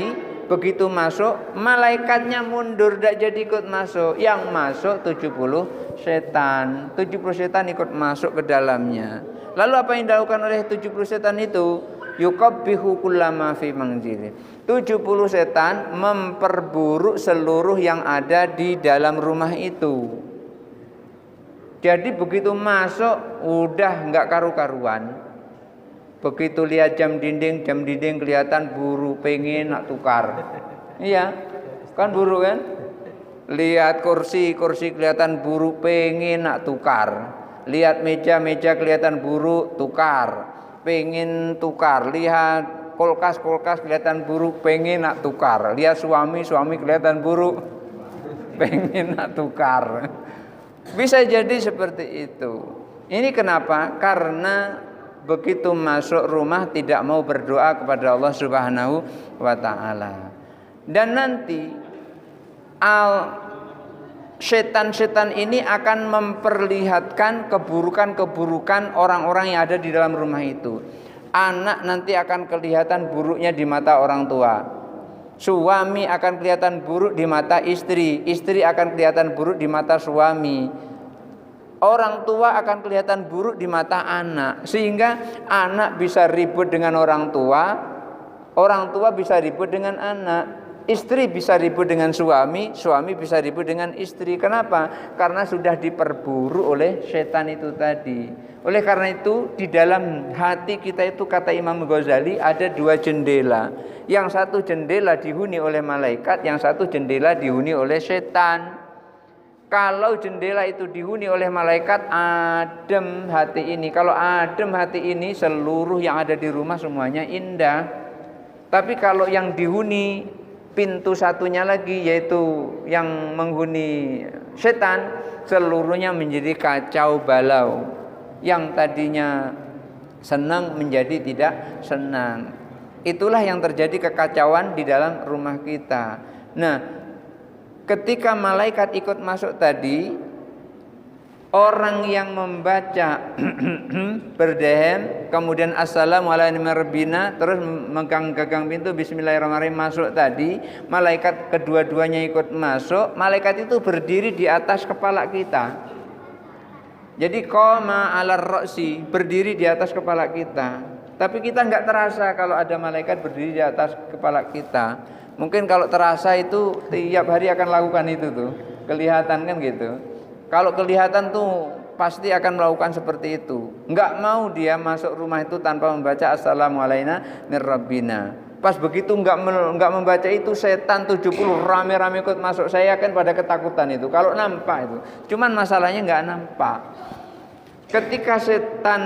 [SPEAKER 1] begitu masuk, malaikatnya mundur, tidak jadi ikut masuk. Yang masuk 70 setan. 70 setan ikut masuk ke dalamnya. Lalu apa yang dilakukan oleh 70 setan itu? Yukabbihu kullama fi manzili. 70 setan memperburuk seluruh yang ada di dalam rumah itu. Jadi begitu masuk udah enggak karu-karuan. Begitu lihat jam dinding kelihatan buru, pengen nak tukar. Iya, kan buru kan? Lihat kursi kelihatan buru, pengen nak tukar. Lihat meja kelihatan buru, tukar. Pengen tukar. Lihat kulkas kelihatan buru, pengen nak tukar. Lihat suami kelihatan buru, pengen nak tukar. Bisa jadi seperti itu. Ini kenapa? Karena begitu masuk rumah tidak mau berdoa kepada Allah Subhanahu wa taala. Dan nanti setan-setan ini akan memperlihatkan keburukan-keburukan orang-orang yang ada di dalam rumah itu. Anak nanti akan kelihatan buruknya di mata orang tua. Suami akan kelihatan buruk di mata istri, istri akan kelihatan buruk di mata suami. Orang tua akan kelihatan buruk di mata anak, sehingga anak bisa ribut dengan orang tua bisa ribut dengan anak, istri bisa ribut dengan suami bisa ribut dengan istri. Kenapa? Karena sudah diperburuk oleh setan itu tadi. Oleh karena itu di dalam hati kita itu, kata Imam Ghazali, ada dua jendela. Yang satu jendela dihuni oleh malaikat, yang satu jendela dihuni oleh setan. Kalau jendela itu dihuni oleh malaikat, adem hati ini. Kalau adem hati ini, seluruh yang ada di rumah semuanya indah. Tapi kalau yang dihuni pintu satunya lagi, yaitu yang menghuni setan, seluruhnya menjadi kacau balau. Yang tadinya senang menjadi tidak senang. Itulah yang terjadi, kekacauan di dalam rumah kita. Nah, ketika malaikat ikut masuk tadi, orang yang membaca berdehem, kemudian assalamu alaikum rabbina, terus megang pintu bismillahirrahmanirrahim masuk tadi, malaikat kedua-duanya ikut masuk. Malaikat itu berdiri di atas kepala kita. Jadi qama 'alar ra'si, berdiri di atas kepala kita. Tapi kita enggak terasa kalau ada malaikat berdiri di atas kepala kita. Mungkin kalau terasa itu tiap hari akan lakukan itu tuh. Kelihatan kan gitu. Kalau kelihatan tuh pasti akan melakukan seperti itu. Enggak mau dia masuk rumah itu tanpa membaca assalamu alaina mir rabbina. Pas begitu enggak membaca itu, setan 70 rame-rame ikut masuk. Saya yakin pada ketakutan itu kalau nampak itu. Cuman masalahnya enggak nampak. Ketika setan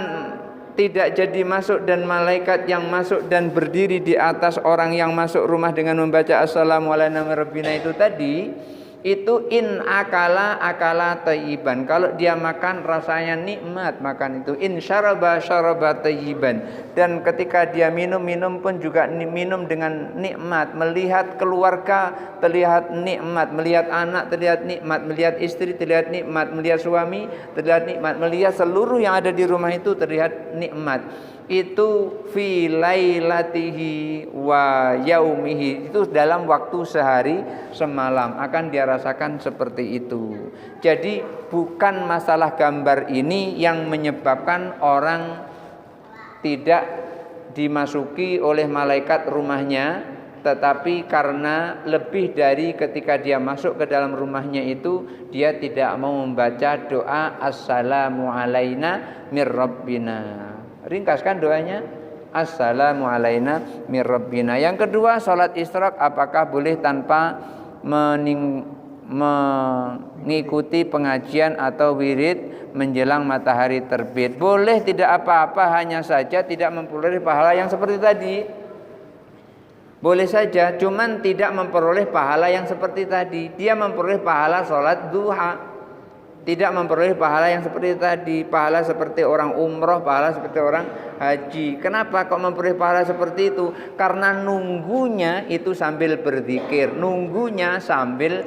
[SPEAKER 1] tidak jadi masuk dan malaikat yang masuk dan berdiri di atas orang yang masuk rumah dengan membaca assalamu alaina mir rabbina itu tadi, itu in akala thayyiban. Kalau dia makan rasanya nikmat makan itu. In syaraba thayyiban. Dan ketika dia minum pun juga minum dengan nikmat. Melihat keluarga terlihat nikmat, melihat anak terlihat nikmat, melihat istri terlihat nikmat, melihat suami terlihat nikmat, melihat seluruh yang ada di rumah itu terlihat nikmat. Itu fi lailatihi wa yaumihi, itu dalam waktu sehari semalam akan dia rasakan seperti itu. Jadi bukan masalah gambar ini yang menyebabkan orang tidak dimasuki oleh malaikat rumahnya, tetapi karena lebih dari ketika dia masuk ke dalam rumahnya itu, dia tidak mau membaca doa assalamu alaina mir rabbina. Ringkaskan doanya, assalamu alaina mir rabbina. Yang kedua, salat isyraq apakah boleh tanpa mengikuti pengajian atau wirid menjelang matahari terbit? Boleh, tidak apa-apa, hanya saja tidak memperoleh pahala yang seperti tadi. Boleh saja, cuman tidak memperoleh pahala yang seperti tadi. Dia memperoleh pahala salat duha, tidak memperoleh pahala yang seperti tadi, pahala seperti orang umroh, pahala seperti orang haji. Kenapa kok memperoleh pahala seperti itu? Karena nunggunya itu sambil berzikir, nunggunya sambil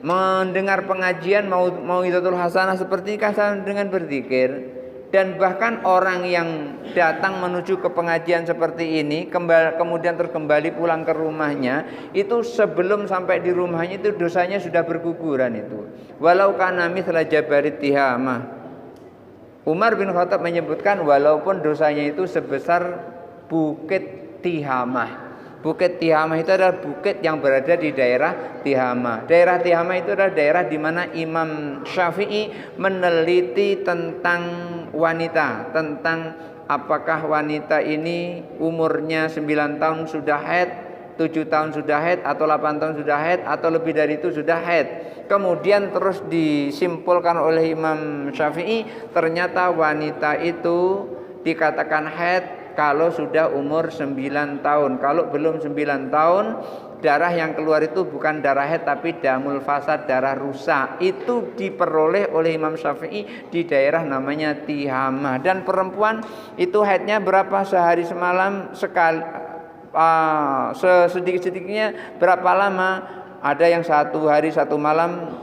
[SPEAKER 1] mendengar pengajian mau'izatul hasanah seperti sama dengan berzikir. Dan bahkan orang yang datang menuju ke pengajian seperti ini kemudian terkembali pulang ke rumahnya, itu sebelum sampai di rumahnya itu dosanya sudah berguguran itu. Walau kana mithla jabarit tihamah. Umar bin Khattab menyebutkan walaupun dosanya itu sebesar bukit Tihamah. Bukit Tihamah itu adalah bukit yang berada di daerah Tihamah. Daerah Tihamah itu adalah daerah di mana Imam Syafi'i meneliti tentang wanita, tentang apakah wanita ini umurnya 9 tahun sudah haid, 7 tahun sudah haid, atau 8 tahun sudah haid, atau lebih dari itu sudah haid. Kemudian terus disimpulkan oleh Imam Syafi'i, ternyata wanita itu dikatakan haid kalau sudah umur 9 tahun. Kalau belum 9 tahun, darah yang keluar itu bukan darah haid tapi damul fasad, darah rusak. Itu diperoleh oleh Imam Syafi'i di daerah namanya Tihamah. Dan perempuan itu haidnya berapa sehari semalam sekali, sedikit-sedikitnya berapa lama? Ada yang 1 hari 1 malam,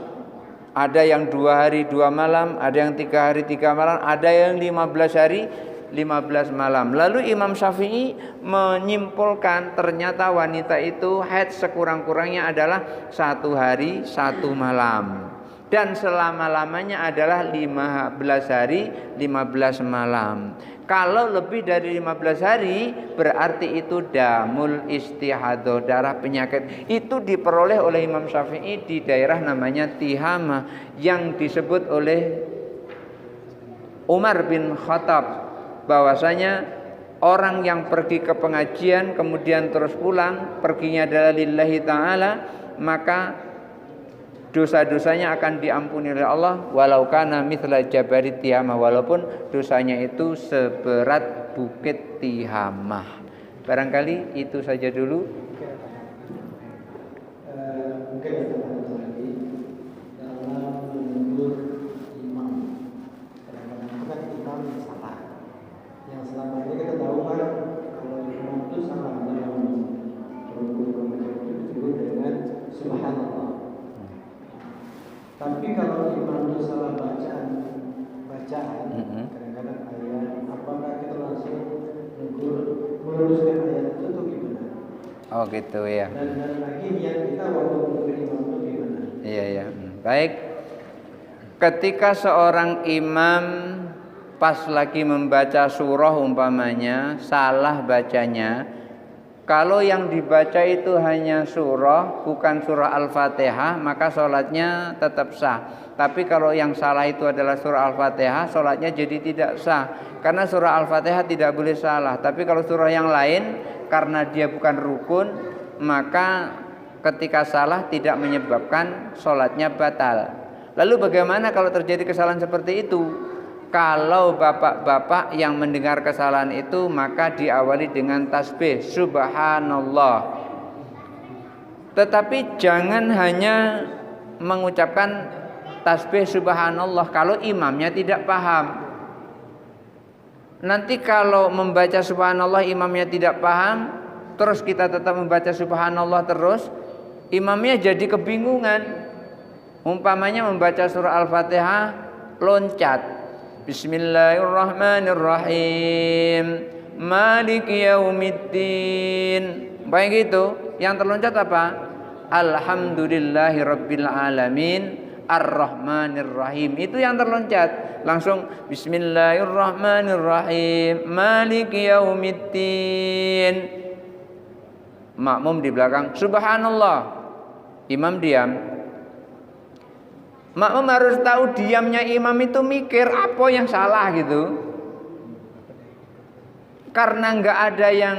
[SPEAKER 1] ada yang 2 hari 2 malam, ada yang 3 hari 3 malam, ada yang 15 hari 15 malam. Lalu Imam Syafi'i menyimpulkan ternyata wanita itu haid sekurang-kurangnya adalah 1 hari 1 malam. Dan selama-lamanya adalah 15 hari 15 malam. Kalau lebih dari 15 hari berarti itu damul istihadah, darah penyakit. Itu diperoleh oleh Imam Syafi'i di daerah namanya Tihamah, yang disebut oleh Umar bin Khattab bahwasanya orang yang pergi ke pengajian kemudian terus pulang, perginya adalah lillahi ta'ala, maka dosa-dosanya akan diampuni oleh Allah walau kana mithla jabarit Tihamah, walaupun dosanya itu seberat bukit Tihamah. Barangkali itu saja dulu.
[SPEAKER 2] Mungkin ada pertanyaan lagi dalam menegur imam. Kadang-kadang itu kan imam yang salah. Yang selama ini kita tahu kan kalau imam itu salah dalam rukun itu disebut dengan subhanallah. Tapi kalau imam itu salah bacaan, kadang-kadang ayat, apakah kita langsung meluruskan ayat itu atau gimana?
[SPEAKER 1] Oh gitu ya.
[SPEAKER 2] Dan lagi niat kita waktu menegur imam itu gimana?
[SPEAKER 1] Iya. Baik. Ketika seorang imam pas lagi membaca surah umpamanya salah bacanya, kalau yang dibaca itu hanya surah bukan surah Al-Fatihah, maka sholatnya tetap sah. Tapi kalau yang salah itu adalah surah Al-Fatihah, sholatnya jadi tidak sah. Karena surah Al-Fatihah tidak boleh salah. Tapi kalau surah yang lain, karena dia bukan rukun, maka ketika salah tidak menyebabkan sholatnya batal. Lalu bagaimana kalau terjadi kesalahan seperti itu? Kalau bapak-bapak yang mendengar kesalahan itu, maka diawali dengan tasbih subhanallah. Tetapi jangan hanya mengucapkan tasbih subhanallah kalau imamnya tidak paham. Nanti kalau membaca subhanallah imamnya tidak paham, terus kita tetap membaca subhanallah terus, imamnya jadi kebingungan. Umpamanya membaca surah Al-Fatihah loncat, Bismillahirrahmanirrahim, Maliki yaumiddin. Baik gitu. Yang terloncat apa? Alhamdulillahirabbil alamin, Ar-Rahmanir-Rahim. Itu yang terloncat. Langsung Bismillahirrahmanirrahim, Maliki yaumiddin. Makmum di belakang subhanallah. Imam diam. Makmum harus tahu diamnya imam itu mikir apa yang salah gitu. Karena nggak ada yang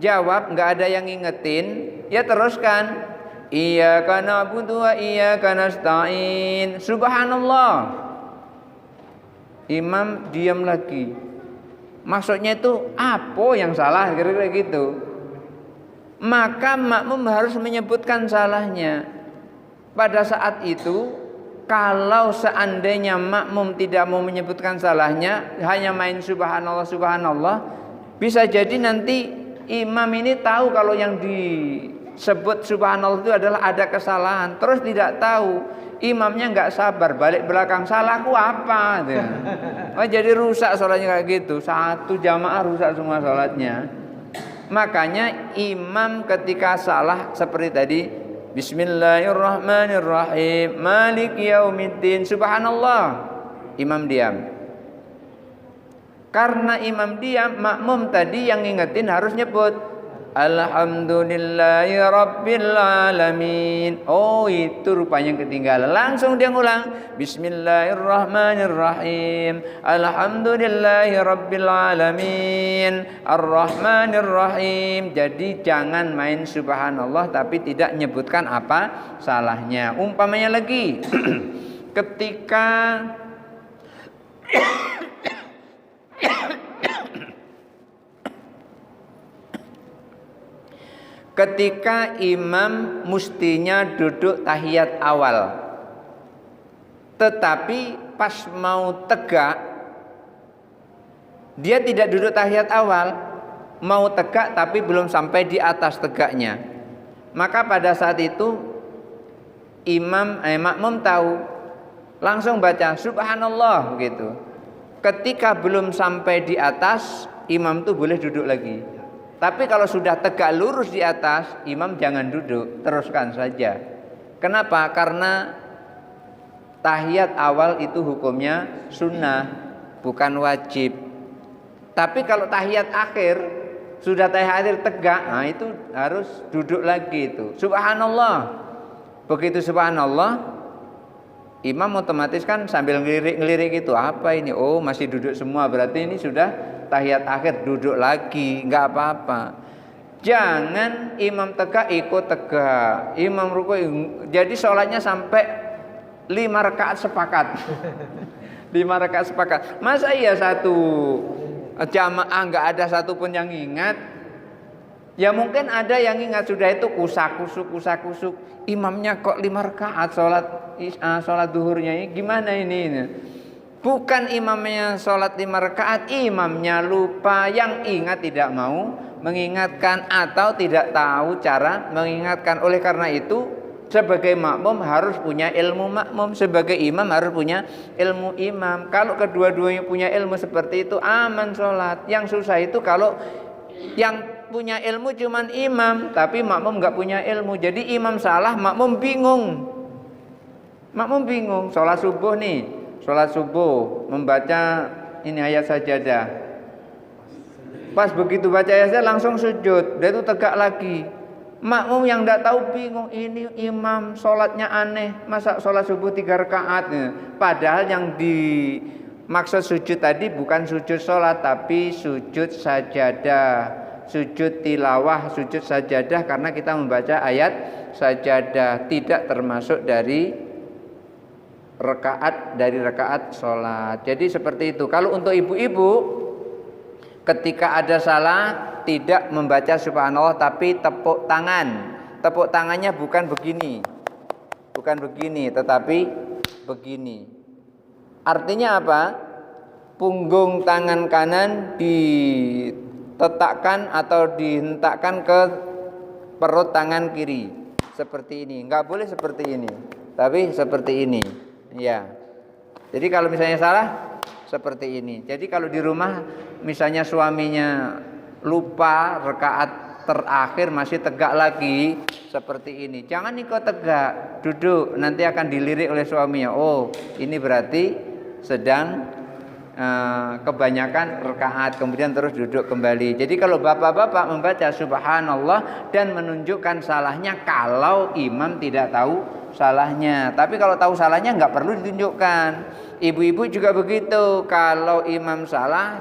[SPEAKER 1] jawab, nggak ada yang ngingetin, ya teruskan. Iyyaka na'budu wa iyyaka nasta'in. Subhanallah. Imam diam lagi. Maksudnya itu apa yang salah, kira-kira gitu. Maka makmum harus menyebutkan salahnya. Pada saat itu, kalau seandainya makmum tidak mau menyebutkan salahnya, hanya main subhanallah subhanallah, bisa jadi nanti imam ini tahu kalau yang sebut subhanallah itu adalah ada kesalahan, terus tidak tahu, imamnya nggak sabar, balik belakang, salahku apa? Gitu. Oh, jadi rusak sholatnya kayak gitu, satu jamaah rusak semua sholatnya. Makanya imam ketika salah seperti tadi, Bismillahirrahmanirrahim, Maliki yaumiddin, subhanallah, imam diam. Karena imam diam, makmum tadi yang ngingetin harus nyebut Alhamdulillahi Rabbil Alamin. Oh, itu rupanya ketinggalan. Langsung dia ngulang Bismillahirrahmanirrahim, Alhamdulillahi Rabbil Alamin, Ar-Rahmanirrahim. Jadi jangan main subhanallah tapi tidak menyebutkan apa salahnya. Umpamanya lagi ketika ketika imam mustinya duduk tahiyat awal, tetapi pas mau tegak dia tidak duduk tahiyat awal, mau tegak tapi belum sampai di atas tegaknya. Maka pada saat itu makmum tahu, langsung baca subhanallah gitu. Ketika belum sampai di atas, imam tuh boleh duduk lagi. Tapi kalau sudah tegak lurus di atas, imam jangan duduk, teruskan saja. Kenapa? Karena tahiyat awal itu hukumnya sunnah, bukan wajib. Tapi kalau tahiyat akhir, sudah tahiyat akhir tegak, nah itu harus duduk lagi itu. Subhanallah. Begitu subhanallah, imam otomatis kan sambil ngelirik itu, apa ini? Oh, masih duduk semua, berarti ini sudah tahiyat akhir, duduk lagi, nggak apa-apa. Jangan imam tegak ikut tegak, imam ruku, jadi sholatnya sampai 5 rakaat sepakat. 5 rakaat sepakat. Masa iya satu jamaah nggak ada satupun yang ingat? Ya mungkin ada yang ingat, sudah itu kusak-kusuk. Imamnya kok 5 rakaat sholat duhurnya, ini gimana ini? Bukan imamnya sholat 5 rakaat, imamnya lupa, yang ingat tidak mau mengingatkan atau tidak tahu cara mengingatkan. Oleh karena itu, sebagai makmum harus punya ilmu makmum, sebagai imam harus punya ilmu imam. Kalau kedua-duanya punya ilmu seperti itu, aman sholat. Yang susah itu kalau yang punya ilmu cuman imam, tapi makmum nggak punya ilmu. Jadi imam salah, makmum bingung. Sholat subuh nih. Sholat subuh membaca ini ayat sajadah. Pas begitu baca ayat sajadah langsung sujud, dia itu tegak lagi. Makmum yang tidak tahu bingung, ini imam sholatnya aneh, masa sholat subuh 3 rakaat. Padahal yang dimaksud sujud tadi bukan sujud sholat, tapi sujud sajadah, sujud tilawah, sujud sajadah, karena kita membaca ayat sajadah, tidak termasuk dari rakaat sholat. Jadi seperti itu. Kalau untuk ibu-ibu, ketika ada salah tidak membaca subhanallah tapi tepuk tangan. Tepuk tangannya bukan begini, tetapi begini. Artinya apa? Punggung tangan kanan diletakkan atau dihentakkan ke perut tangan kiri, seperti ini. Enggak boleh seperti ini, tapi seperti ini. Ya. Jadi kalau misalnya salah seperti ini. Jadi kalau di rumah misalnya suaminya lupa rakaat terakhir masih tegak lagi seperti ini, jangan ikut tegak, duduk, nanti akan dilirik oleh suaminya. Oh, ini berarti sedang kebanyakan rakaat, kemudian terus duduk kembali. Jadi kalau bapak-bapak membaca subhanallah dan menunjukkan salahnya kalau imam tidak tahu salahnya. Tapi kalau tahu salahnya nggak perlu ditunjukkan. Ibu-ibu juga begitu. Kalau imam salah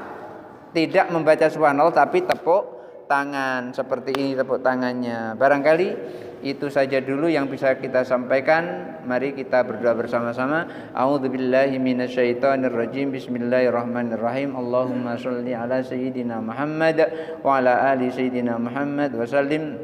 [SPEAKER 1] tidak membaca subhanallah tapi tepuk tangan seperti ini, tepuk tangannya. Barangkali itu saja dulu yang bisa kita sampaikan. Mari kita berdoa bersama-sama. A'udzubillahi minasyaitonirrajim. Bismillahirrahmanirrahim. Allahumma sholli ala sayyidina Muhammad wa ala ali sayyidina Muhammad wa sallim.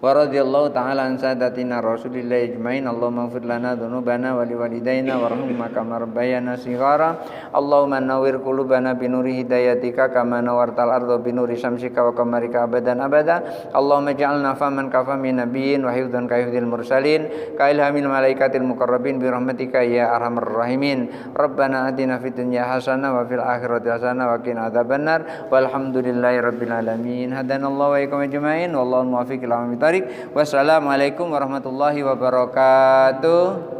[SPEAKER 1] wa radhiyallahu ta'ala an sadatina Rasulillahi ajmain. Allahumma ighfir lana dzunubana wa liwalidayna warhamhum kama rabbayana shighara. Allahumma nawwir qulubana binuri hidayatika kama nawwartal arda binuri syamsika wa qamarika abadan abada. Allahumma ij'alna faman kafami nabiyyin wa hifdzan ka hifdzil mursalin ka ilhamil malaikatil muqarrabin bi rahmatika ya arhamar rahimin. Rabbana atina fid dunya hasanah wa fil akhirati hasanah wa qina adzabannar. Walhamdulillahi rabbil alamin. Hadanallahu wa iyyakum ajmain. Wallahu muwaffiq ila aqwamit thoriq. Wassalamualaikum warahmatullahi wabarakatuh.